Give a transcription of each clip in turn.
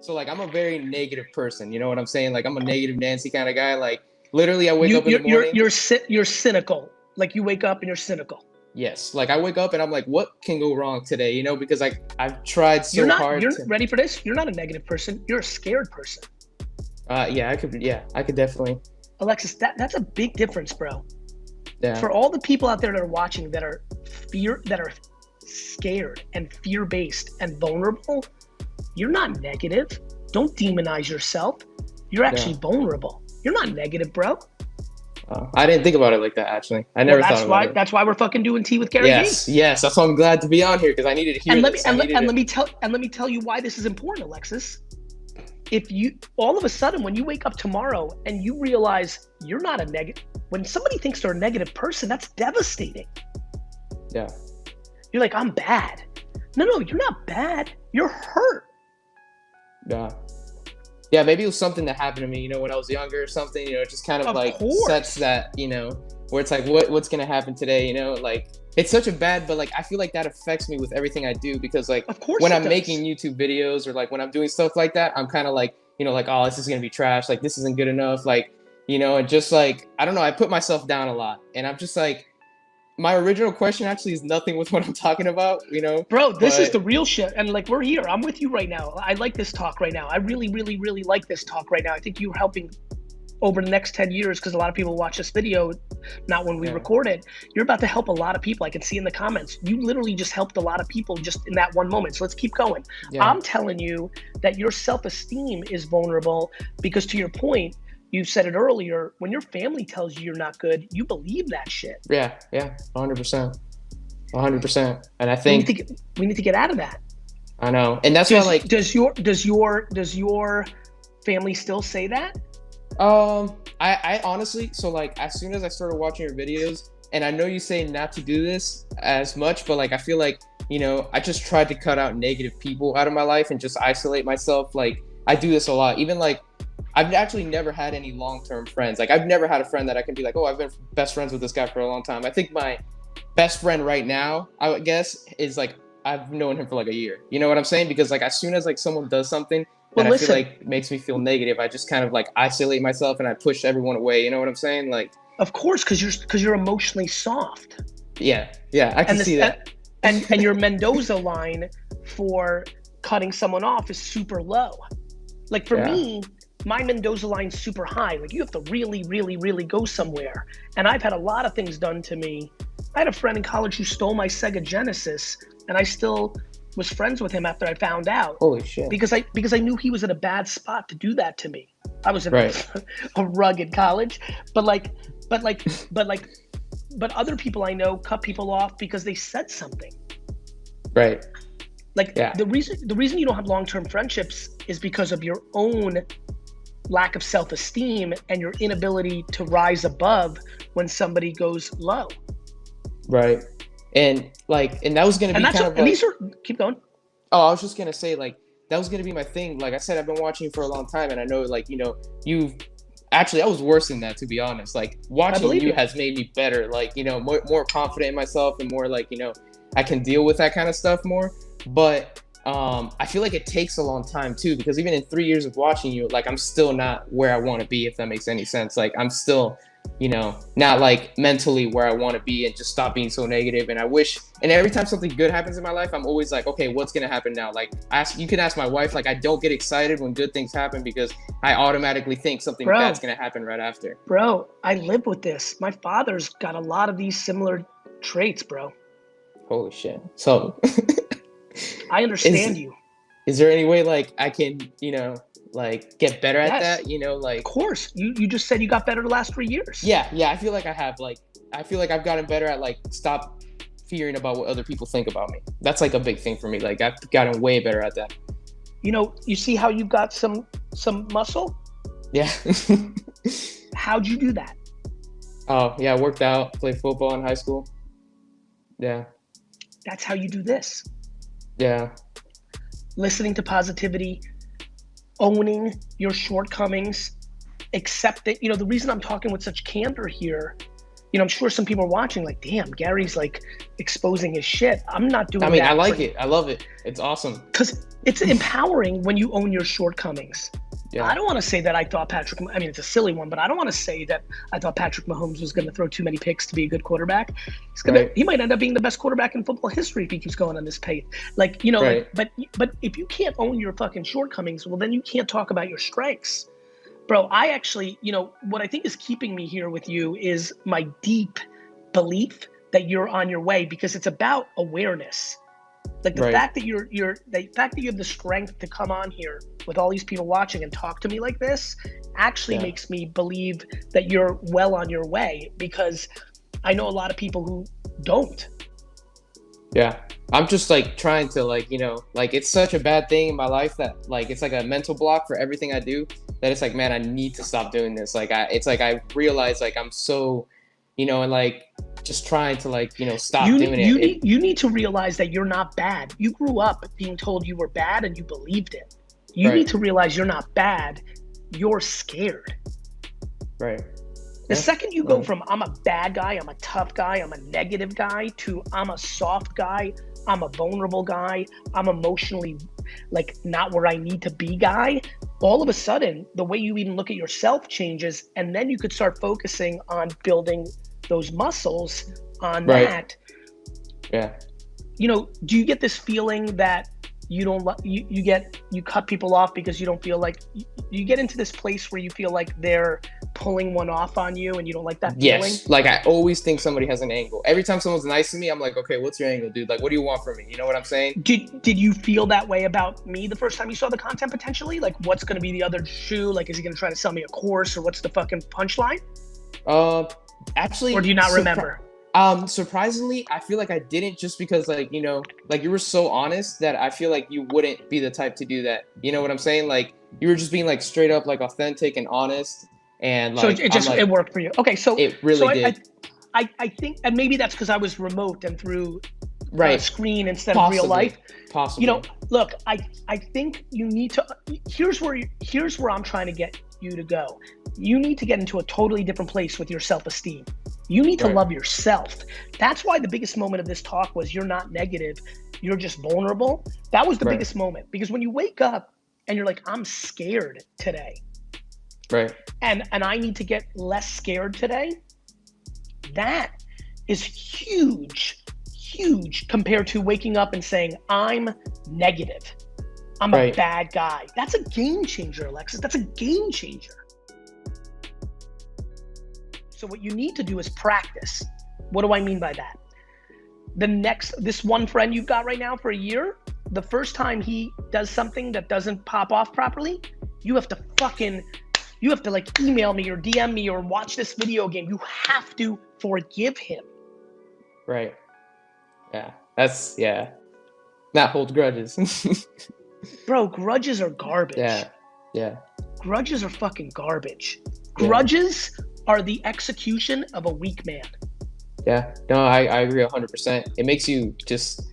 So like I'm a very negative person. You know what I'm saying? Like I'm a negative Nancy kind of guy. Like literally, I wake You up in the morning. you're cynical. Like you wake up and you're cynical. Yes, like I wake up and I'm like, what can go wrong today? You know, because like I've tried You're so not. hard You're to. ready for this. You're not a negative person. You're a scared person. Yeah, I could. Yeah, I could definitely. Alexis, that's a big difference, bro. Yeah, For all the people out there that are watching that are scared and fear-based and vulnerable, you're not negative. Don't demonize yourself. You're actually yeah. vulnerable. You're not negative, bro. I didn't think about it like that. Actually, I Well, never thought about it. that's why we're fucking doing tea with Garyvee. Yes, yes. That's why I'm glad to be on here because I needed to hear And let me this. I and let, needed and it. let me tell you why this is important, Alexis. If you all of a sudden when you wake up tomorrow and you realize you're not a negative, when somebody thinks they're a negative person, that's devastating. Yeah, You're like, I'm bad. No, you're not bad. You're hurt. yeah. Yeah, maybe it was something that happened to me, you know, when I was younger or something, you know, it just kind of Of like course. sets that, you know, where it's like, what's going to happen today, you know, like it's such a bad, but like, I feel like that affects me with everything I do because like Of course when it I'm does. making YouTube videos or like when I'm doing stuff like that, I'm kind of like, you know, like, oh, this is going to be trash. Like, this isn't good enough. Like, you know, and just like, I don't know, I put myself down a lot and I'm just like, my original question actually is nothing with what I'm talking about, you know, Bro, this is the but real shit. And like, we're here. I'm with you right now. I like this talk right now. I really, really, really like this talk right now. I think you're helping over the next 10 years because a lot of people watch this video, not when we yeah, record it. You're about to help a lot of people. I can see in the comments. You literally just helped a lot of people just in that one moment. So let's keep going. yeah, I'm telling you that your self-esteem is vulnerable because to your point, you said it earlier, when your family tells you you're not good, you believe that shit. yeah, 100%, 100%. And I We need to think, get out of that. I know. And that's why like, Does your family still say that? I honestly, so like as soon as I started watching your videos, and I know you say not to do this as much, but like I feel like, you know, I just tried to cut out negative people out of my life and just isolate myself. Like I do this a lot. Even like I've actually never had any long-term friends. Like I've never had a friend that I can be like, oh, I've been best friends with this guy for a long time. I think my best friend right now, I would guess, is like I've known him for like a year. You know what I'm saying? Because like as soon as like someone does something Well, that I feel listen, like makes me feel negative, I just kind of like isolate myself and I push everyone away. You know what I'm saying? Like, of course, because you're emotionally soft. yeah, I can And see that. and your Mendoza line for cutting someone off is super low. Like for Yeah. me, my Mendoza line's super high. Like you have to really, really, really go somewhere. And I've had a lot of things done to me. I had a friend in college who stole my Sega Genesis, and I still was friends with him after I found out. Holy shit. Because I knew he was in a bad spot to do that to me. I was in Right. a rugged college, but other people I know cut people off because they said something. Right. Like Yeah. the reason you don't have long-term friendships is because of your own lack of self-esteem and your inability to rise above when somebody goes low. Right. And like, and that was gonna be kind of like, these are keep going. oh, I was just gonna say like that was gonna be my thing. Like I said, I've been watching for a long time, and I know like you know you've actually I was worse than that to be honest. Like watching believe you you. has made me better. Like you know more confident in myself and more like you know I can deal with that kind of stuff more. But I feel like it takes a long time too because even in 3 years of watching you, like I'm still not where I want to be. If that makes any sense. Like I'm still you know, not like mentally where I want to be and just stop being so negative. And I wish, and every time something good happens in my life, I'm always like, okay, what's going to happen now? Like you can ask my wife, like I don't get excited when good things happen because I automatically think something bad's going to happen right after. Bro, I live with this. My father's got a lot of these similar traits, bro. Holy shit. So I understand you. Is there any way like I can, you know, like get better at Yes. that, you know, like Of course. You just said you got better the last 3 years. yeah, I feel like I have like I feel like I've gotten better at like stop fearing about what other people think about me. That's like a big thing for me. Like I've gotten way better at that. You know, you see how you've got some muscle? Yeah. How'd you do that? Oh, yeah, I worked out, played football in high school. Yeah. That's how you do this. Yeah. Listening to positivity, owning your shortcomings, accepting, you know, the reason I'm talking with such candor here I'm sure some people are watching like, damn, Gary's like exposing his shit. I'm not doing that. I mean, I like it. I love it. It's awesome. Because it's empowering when you own your shortcomings. Yeah. I don't want to say that I thought it's a silly one, but I don't want to say that I thought Patrick Mahomes was going to throw too many picks to be a good quarterback. He might end up being the best quarterback in football history if he keeps going on this pace. Like, but if you can't own your fucking shortcomings, well, then you can't talk about your strengths. Bro, I actually, what I think is keeping me here with you is my deep belief that you're on your way, because it's about awareness. Like the fact that the fact that you have the strength to come on here with all these people watching and talk to me like this actually makes me believe that you're well on your way, because I know a lot of people who don't. Yeah. I'm just like trying to like it's such a bad thing in my life that like it's like a mental block for everything I do, that it's like, man, I need to stop doing this. Like I realize like I'm so, and like just trying to like, stop doing it. You need to realize that you're not bad. You grew up being told you were bad and you believed it. You need to realize you're not bad. You're scared. Right. The second you go from I'm a bad guy, I'm a tough guy, I'm a negative guy, to I'm a soft guy, I'm a vulnerable guy, I'm emotionally like not where I need to be guy, all of a sudden the way you even look at yourself changes, and then you could start focusing on building those muscles on that. Yeah. Do you get this feeling that you don't you cut people off because you don't feel like you get into this place where you feel like they're pulling one off on you and you don't like that feeling? Yes. Like I always think somebody has an angle. Every time someone's nice to me, I'm like, okay, what's your angle, dude? Like, what do you want from me? You know what I'm saying? Did you feel that way about me the first time you saw the content potentially? Like, what's going to be the other shoe? Like, is he going to try to sell me a course, or what's the fucking punchline? Actually, or do you not remember? Surprisingly, I feel like I didn't, just because like, like you were so honest that I feel like you wouldn't be the type to do that. You know what I'm saying? Like you were just being like straight up, like authentic and honest. And like, so it worked for you. Okay. So it really did. I think, and maybe that's because I was remote and through screen instead of real life. Possibly. Look, I think you need to, here's where I'm trying to get you to go. You need to get into a totally different place with your self-esteem. You need to love yourself. That's why the biggest moment of this talk was you're not negative, you're just vulnerable. That was the biggest moment, because when you wake up and you're like, I'm scared today. Right. And I need to get less scared today. That is huge compared to waking up and saying, I'm negative. I'm a bad guy. That's a game changer, Alexis. That's a game changer. So what you need to do is practice. What do I mean by that? This one friend you've got right now for a year, the first time he does something that doesn't pop off properly, you have to like email me or DM me or watch this video game. You have to forgive him. Right. Yeah. Not hold grudges. Bro, grudges are garbage. Yeah. Grudges are fucking garbage. Grudges are the execution of a weak man. Yeah, no, I agree 100%. It makes you just,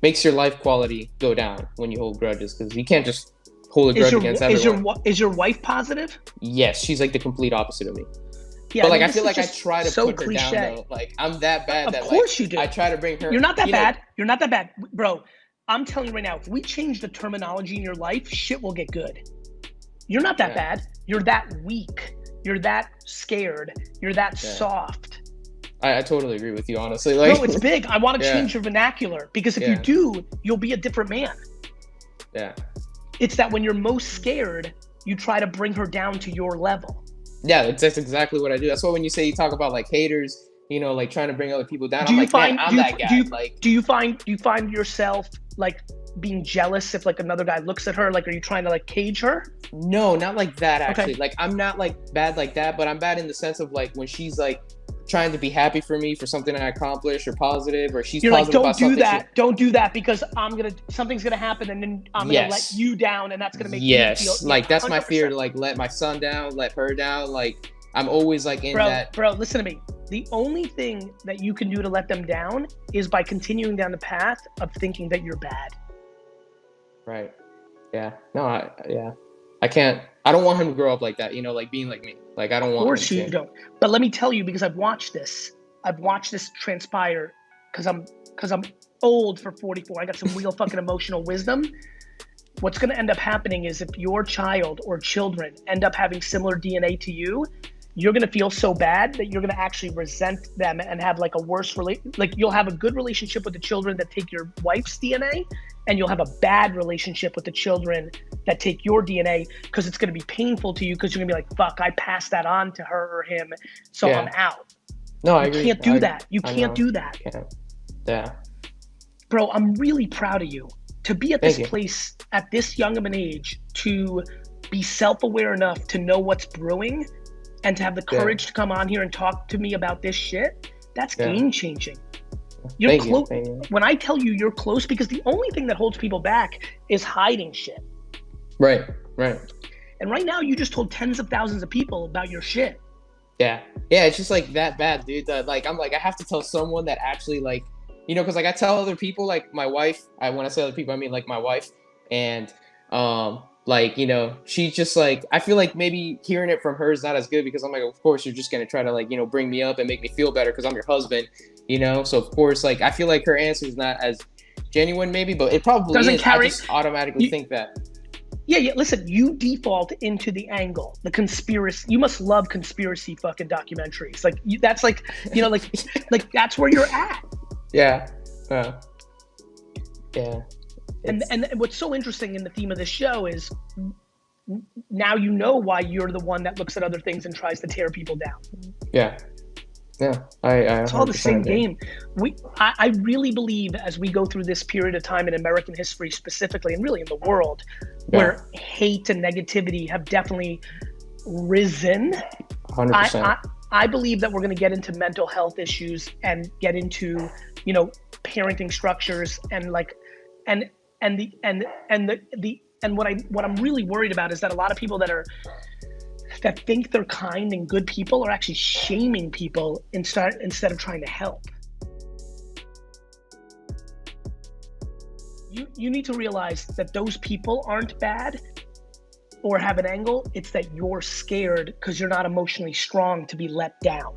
makes your life quality go down when you hold grudges, because you can't just hold a grudge against everyone. Is your wife positive? Yes, she's like the complete opposite of me. Yeah, but like, I feel like I try to put her down though. Like I'm that bad that like you do. I try to bring her. You're not that bad. You're not that bad, bro. I'm telling you right now, if we change the terminology in your life, shit will get good. You're not that bad. You're that weak. You're that scared. You're that soft. I totally agree with you, honestly. Like, no, it's big. I want to change your vernacular, because if you do, you'll be a different man. Yeah. It's that when you're most scared, you try to bring her down to your level. Yeah, that's exactly what I do. That's why when you say you talk about like haters, like trying to bring other people down, I'm that guy. Do you find yourself like being jealous if like another guy looks at her? Like, are you trying to like cage her? No, not like that actually. Okay. Like I'm not like bad like that, but I'm bad in the sense of like when she's like trying to be happy for me for something I accomplished or positive, or she's positive about something. Don't do that because something's gonna happen, and then I'm gonna let you down, and that's gonna make you feel. Like that's 100%. My fear, to like let my son down, let her down. Like I'm always like in that. Bro, listen to me. The only thing that you can do to let them down is by continuing down the path of thinking that you're bad. Right. Yeah. No. I can't. I don't want him to grow up like that, you know, like being like me. Like, I don't Of want him course you to. don't. But let me tell you, because I've watched this transpire, because I'm old for 44. I got some real fucking emotional wisdom. What's going to end up happening is if your child or children end up having similar DNA to you, you're going to feel so bad that you're going to actually resent them and have like a worse like you'll have a good relationship with the children that take your wife's DNA, and you'll have a bad relationship with the children that take your DNA, because it's going to be painful to you, because you're going to be like, fuck, I passed that on to her or him, so Yeah. I'm out. No, I You agree. can't do that. You I can't know. do that. Yeah. Yeah. Bro, I'm really proud of you to be at Thank this you. place at this young of an age, to be self-aware enough to know what's brewing and to have the courage to come on here and talk to me about this shit. That's game changing. You're close. When I tell you you're close, because the only thing that holds people back is hiding shit. Right, right. And right now you just told tens of thousands of people about your shit. Yeah. Yeah, it's just like that bad, dude. That like I'm like I have to tell someone that actually like, you know, because like I tell other people, like my wife, when I say other people, I mean like my wife, and like, you know, she's just like, I feel like maybe hearing it from her is not as good, because I'm like, of course you're just gonna try to like, you know, bring me up and make me feel better because I'm your husband, you know. So of course, like I feel like her answer is not as genuine maybe, but it probably doesn't is. carry. I just automatically think that. Yeah. Listen, you default into the angle, the conspiracy. You must love conspiracy fucking documentaries. Like that's like, you know, like that's where you're at. Yeah. Yeah. And what's so interesting in the theme of this show is now you know why you're the one that looks at other things and tries to tear people down. Yeah. Yeah. It's all the same game. I really believe, as we go through this period of time in American history specifically, and really in the world, where hate and negativity have definitely risen. 100%. I believe that we're going to get into mental health issues and get into, you know, parenting structures and like, and what I'm really worried about is that a lot of people that think they're kind and good people are actually shaming people instead of trying to help. You need to realize that those people aren't bad or have an angle. It's that you're scared because you're not emotionally strong to be let down.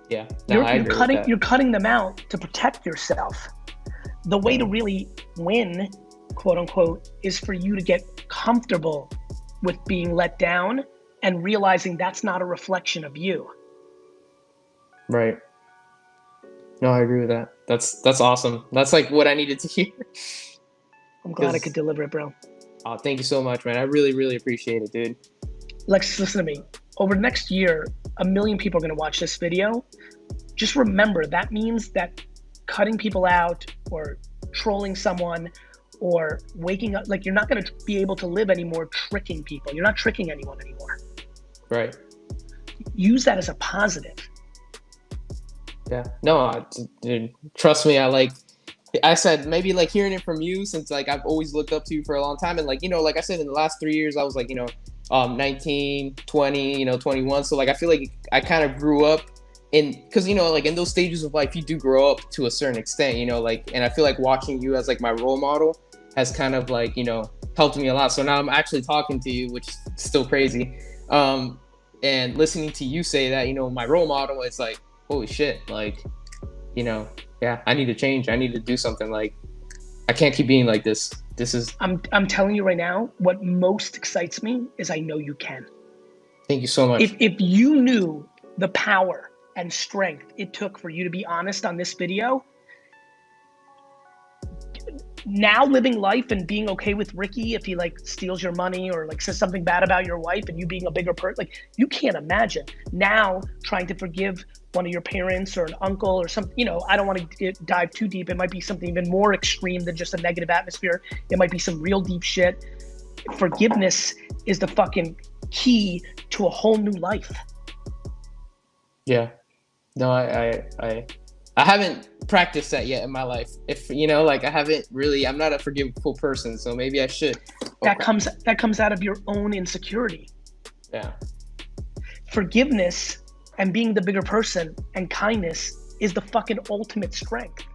Yeah, no, you're cutting them out to protect yourself. The way to really win, quote unquote, is for you to get comfortable with being let down and realizing that's not a reflection of you. Right. No, I agree with that. That's awesome. That's like what I needed to hear. I'm glad I could deliver it, bro. Oh, thank you so much, man. I really, really appreciate it, dude. Lex, listen to me. Over the next year, 1 million people are going to watch this video. Just remember, that means that cutting people out or trolling someone or waking up, like, you're not going to be able to live anymore tricking people. You're not tricking anyone anymore. Right. Use that as a positive. Yeah. No, dude, trust me. I said, maybe like hearing it from you, since like I've always looked up to you for a long time. And like, you know, like I said, in the last 3 years, I was like, you know, 19, 20, you know, 21. So like, I feel like I kind of grew up because, you know, like in those stages of life, you do grow up to a certain extent, you know, like, and I feel like watching you as like my role model has kind of like, you know, helped me a lot. So now I'm actually talking to you, which is still crazy. And listening to you say that, you know, my role model, is like, holy shit, like, you know, yeah, I need to change. I need to do something. Like, I can't keep being like this. This is. I'm telling you right now, what most excites me is I know you can. Thank you so much. If you knew the power and strength it took for you to be honest on this video, now living life and being okay with Ricky if he like steals your money or like says something bad about your wife, and you being a bigger person, like, you can't imagine now trying to forgive one of your parents or an uncle or something. You know, I don't want to dive too deep. It might be something even more extreme than just a negative atmosphere. It might be some real deep shit. Forgiveness is the fucking key to a whole new life. Yeah. No, I haven't practiced that yet in my life. If, you know, like, I'm not a forgiveful person, so maybe I should. That comes out of your own insecurity. Yeah. Forgiveness and being the bigger person and kindness is the fucking ultimate strength.